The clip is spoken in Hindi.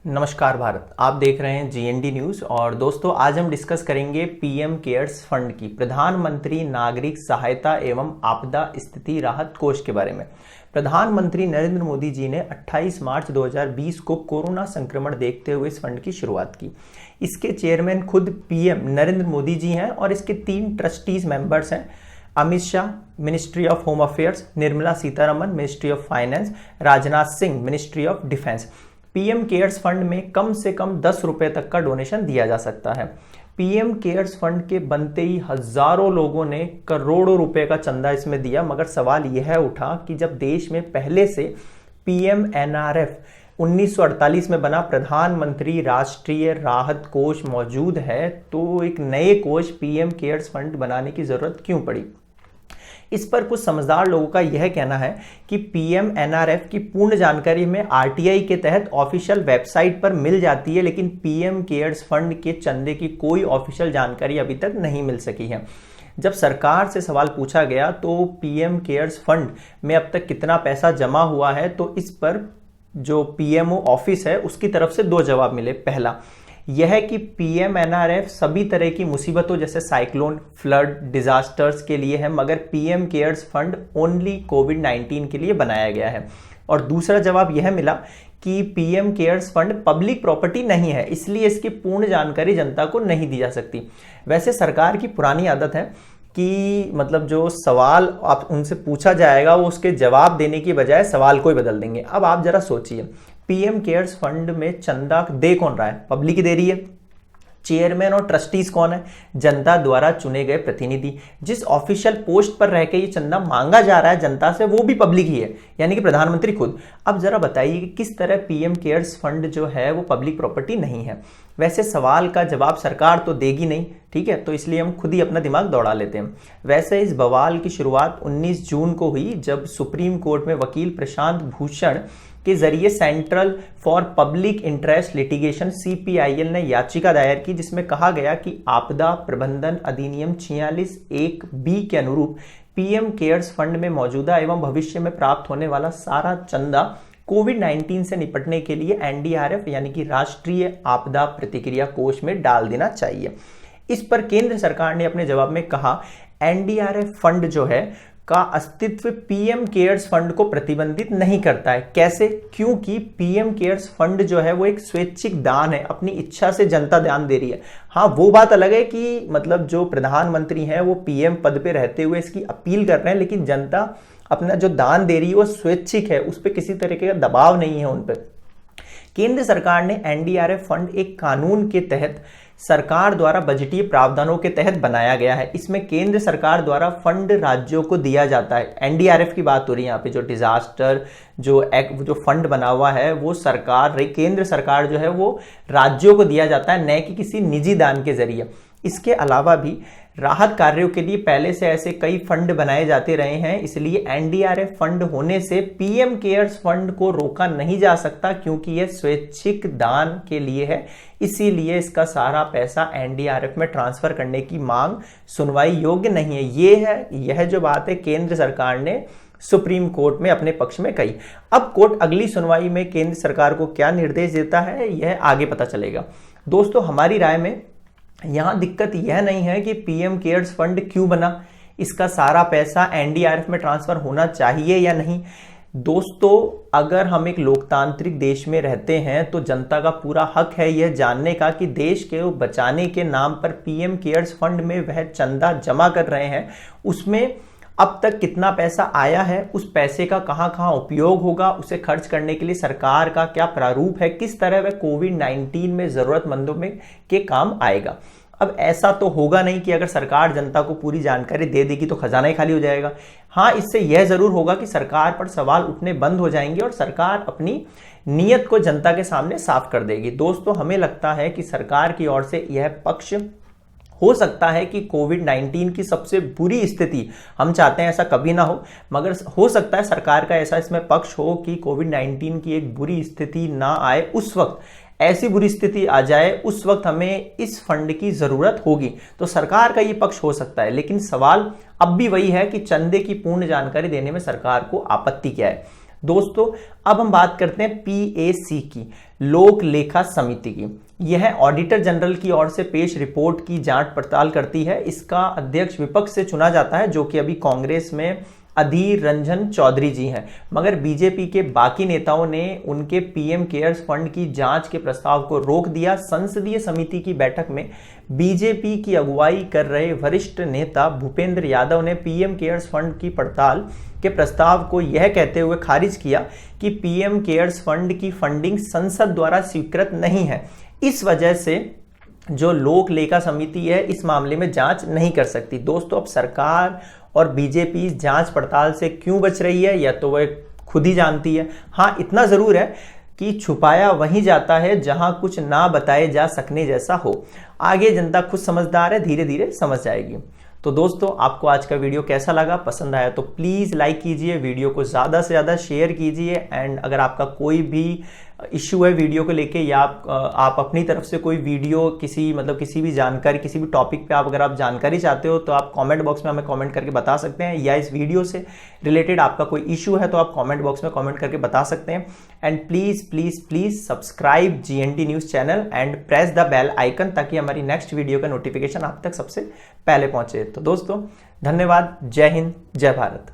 नमस्कार भारत, आप देख रहे हैं जीएनडी न्यूज़। और दोस्तों, आज हम डिस्कस करेंगे पीएम केयर्स फंड की, प्रधानमंत्री नागरिक सहायता एवं आपदा स्थिति राहत कोष के बारे में। प्रधानमंत्री नरेंद्र मोदी जी ने 28 मार्च 2020 को कोरोना संक्रमण देखते हुए इस फंड की शुरुआत की। इसके चेयरमैन खुद पीएम नरेंद्र मोदी जी हैं और इसके 3 ट्रस्टीज मेंबर्स हैं। Amit Shah, ministry of home affairs, Nirmala Sitharaman, ministry of finance, Rajnath Singh, ministry of defence. PM cares fund में कम से कम 10 रुपए तक का डोनेशन दिया जा सकता है। पीएम केयर्स फंड के बनते ही हजारों लोगों ने करोड़ों रुपए का चंदा इसमें दिया, मगर सवाल यह उठा कि जब देश में पहले से पीएमएनआरएफ 1948 में बना प्रधानमंत्री राष्ट्रीय राहत कोष मौजूद है, तो एक नए कोष पीएम केयर्स फंड बनाने की जरूरत क्यों पड़ी। इस पर कुछ समझदार लोगों का यह कहना है कि पीएमएनआरएफ की पूर्ण जानकारी में आरटीआई के तहत ऑफिशियल वेबसाइट पर मिल जाती है, लेकिन पीएम केयर्स फंड के चंदे की कोई ऑफिशियल जानकारी अभी तक नहीं मिल सकी है। जब सरकार से सवाल पूछा गया तो पीएम केयर्स फंड में अब तक कितना पैसा जमा हुआ है, तो इस पर जो पीएमओ ऑफिस है उसकी तरफ से 2 जवाब मिले। पहला यह है कि पीएमएनआरएफ सभी तरह की मुसीबतों जैसे साइक्लोन, फ्लड, डिजास्टर्स के लिए है, मगर पीएम केयर्स फंड ओनली कोविड-19 के लिए बनाया गया है। और दूसरा जवाब यह मिला कि PM cares fund public property नहीं है, इसलिए इसकी पूर्ण जानकारी जनता को नहीं दी जा सकती। वैसे सरकार की पुरानी आदत है कि जो सवाल आप उनसे पूछा जाएगा वो उसके जवाब देने की बजाय सवाल को ही बदल देंगे। अब आप जरा सोचिए, पीएम केयर्स फंड में चंदा दे कौन रहा है? पब्लिक दे रही है। चेयरमैन और ट्रस्टीज कौन है? जनता द्वारा चुने गए प्रतिनिधि। जिस ऑफिशियल पोस्ट पर रहकर ये चंदा मांगा जा रहा है जनता से, वो भी पब्लिक ही है, यानी कि प्रधानमंत्री खुद। अब जरा बताइए कि किस तरह पीएम केयर्स फंड जो है वो पब्लिक प्रॉपर्टी नहीं है। वैसे सवाल का जवाब सरकार तो देगी नहीं, ठीक है, तो इसलिए हम खुद ही अपना दिमाग दौड़ा लेते हैं। वैसे इस बवाल की शुरुआत 19 जून को हुई, जब सुप्रीम कोर्ट में वकील प्रशांत भूषण के जरिए central for public interest litigation CPIL ने याचिका दायर की, जिसमें कहा गया कि आपदा प्रबंधन अधिनियम 46(1)(b) के अनुरूप पीएम केयर्स फंड में मौजूदा एवं भविष्य में प्राप्त होने वाला सारा चंदा कोविड-19 से निपटने के लिए एनडीआरएफ यानी कि राष्ट्रीय आपदा प्रतिक्रिया कोष में डाल देना चाहिए। इस पर केंद्र सरकार ने अपने जवाब में कहा, एनडीआरएफ फंड जो है का अस्तित्व पीएम केयर्स फंड को प्रतिबंधित नहीं करता है। कैसे? क्योंकि पीएम केयर्स फंड जो है वो एक स्वैच्छिक दान है, अपनी इच्छा से जनता दान दे रही है। हाँ, वो बात अलग है कि जो प्रधानमंत्री हैं वो पीएम पद पे रहते हुए इसकी अपील कर रहे हैं, लेकिन जनता अपना जो दान दे रही है वो स्वैच्छिक है, उस पर किसी तरीके का दबाव नहीं है उन पर। केंद्र सरकार ने एनडीआरएफ फंड एक कानून के तहत सरकार द्वारा बजटीय प्रावधानों के तहत बनाया गया है। इसमें केंद्र सरकार द्वारा फंड राज्यों को दिया जाता है। एनडीआरएफ की बात हो रही है यहाँ पे। जो डिजास्टर जो फंड बना हुआ है वो केंद्र सरकार जो है वो राज्यों को दिया जाता है, न कि किसी निजी दान के जरिए। इसके अलावा भी राहत कार्यों के लिए पहले से ऐसे कई फंड बनाए जाते रहे हैं, इसलिए एनडीआरएफ फंड होने से पीएम केयर्स फंड को रोका नहीं जा सकता, क्योंकि यह स्वैच्छिक दान के लिए है। इसीलिए इसका सारा पैसा एनडीआरएफ में ट्रांसफर करने की मांग सुनवाई योग्य नहीं है। यह जो बात है केंद्र सरकार ने सुप्रीम कोर्ट में अपने पक्ष में कही। अब कोर्ट अगली सुनवाई में केंद्र सरकार को क्या निर्देश देता है यह आगे पता चलेगा। दोस्तों, हमारी राय में यहां दिक्कत यह नहीं है कि पीएम केयर्स फंड क्यों बना, इसका सारा पैसा एनडीआरएफ में ट्रांसफर होना चाहिए या नहीं। दोस्तों, अगर हम एक लोकतांत्रिक देश में रहते हैं तो जनता का पूरा हक है यह जानने का कि देश के बचाने के नाम पर पीएम केयर्स फंड में वह चंदा जमा कर रहे हैं, उसमें अब तक कितना पैसा आया है, उस पैसे का कहां कहां उपयोग होगा, उसे खर्च करने के लिए सरकार का क्या प्रारूप है, किस तरह वह कोविड-19 में जरूरतमंदों में के काम आएगा। अब ऐसा तो होगा नहीं कि अगर सरकार जनता को पूरी जानकारी दे देगी तो खजाना ही खाली हो जाएगा। हाँ, इससे यह जरूर होगा कि सरकार पर सवाल उठने बंद हो जाएंगे और सरकार अपनी नीयत को जनता के सामने साफ कर देगी। दोस्तों, हमें लगता है कि सरकार की ओर से यह पक्ष हो सकता है कि कोविड-19 की सबसे बुरी स्थिति, हम चाहते हैं ऐसा कभी ना हो, मगर हो सकता है सरकार का ऐसा इसमें पक्ष हो कि कोविड-19 की एक बुरी स्थिति ना आए, उस वक्त ऐसी बुरी स्थिति आ जाए, उस वक्त हमें इस फंड की जरूरत होगी, तो सरकार का ये पक्ष हो सकता है। लेकिन सवाल अब भी वही है कि चंदे की पूर्ण जानकारी देने में सरकार को आपत्ति क्या है। दोस्तों अब हम बात करते हैं पीएसी की, लोक लेखा समिति की। यह ऑडिटर जनरल की ओर से पेश रिपोर्ट की जांच पड़ताल करती है। इसका अध्यक्ष विपक्ष से चुना जाता है, जो कि अभी कांग्रेस में अधीर रंजन चौधरी जी हैं, मगर बीजेपी के बाकी नेताओं ने उनके पीएम केयर्स फंड की जांच के प्रस्ताव को रोक दिया। संसदीय समिति की बैठक में बीजेपी की अगुवाई कर रहे वरिष्ठ नेता भूपेंद्र यादव ने पीएम केयर्स फंड की पड़ताल के प्रस्ताव को यह कहते हुए खारिज किया कि पीएम केयर्स फंड की फंडिंग संसद द्वारा स्वीकृत नहीं है। इस वजह से जो लोक लेखा समिति है इस मामले में जांच नहीं कर सकती। दोस्तों अब सरकार और बीजेपी जांच पड़ताल से क्यों बच रही है, या तो वह खुद ही जानती है। हाँ, इतना जरूर है कि छुपाया वहीं जाता है जहां कुछ ना बताए जा सकने जैसा हो। आगे जनता खुद समझदार है, धीरे धीरे समझ जाएगी। तो दोस्तों आपको आज का वीडियो कैसा लगा, पसंद आया तो प्लीज़ लाइक कीजिए, वीडियो को ज़्यादा से ज़्यादा शेयर कीजिए। एंड अगर आपका कोई भी इश्यू है वीडियो को लेके, या आप अपनी तरफ से कोई वीडियो किसी भी जानकारी, किसी भी टॉपिक पे अगर आप जानकारी चाहते हो तो आप कमेंट बॉक्स में हमें कमेंट करके बता सकते हैं, या इस वीडियो से रिलेटेड आपका कोई इश्यू है तो आप कमेंट बॉक्स में कमेंट करके बता सकते हैं। And please please please subscribe GND news channel and press the bell icon, ताकि हमारी नेक्स्ट वीडियो का नोटिफिकेशन आप तक सबसे पहले पहुंचे। तो दोस्तों धन्यवाद, जय हिंद, जय भारत।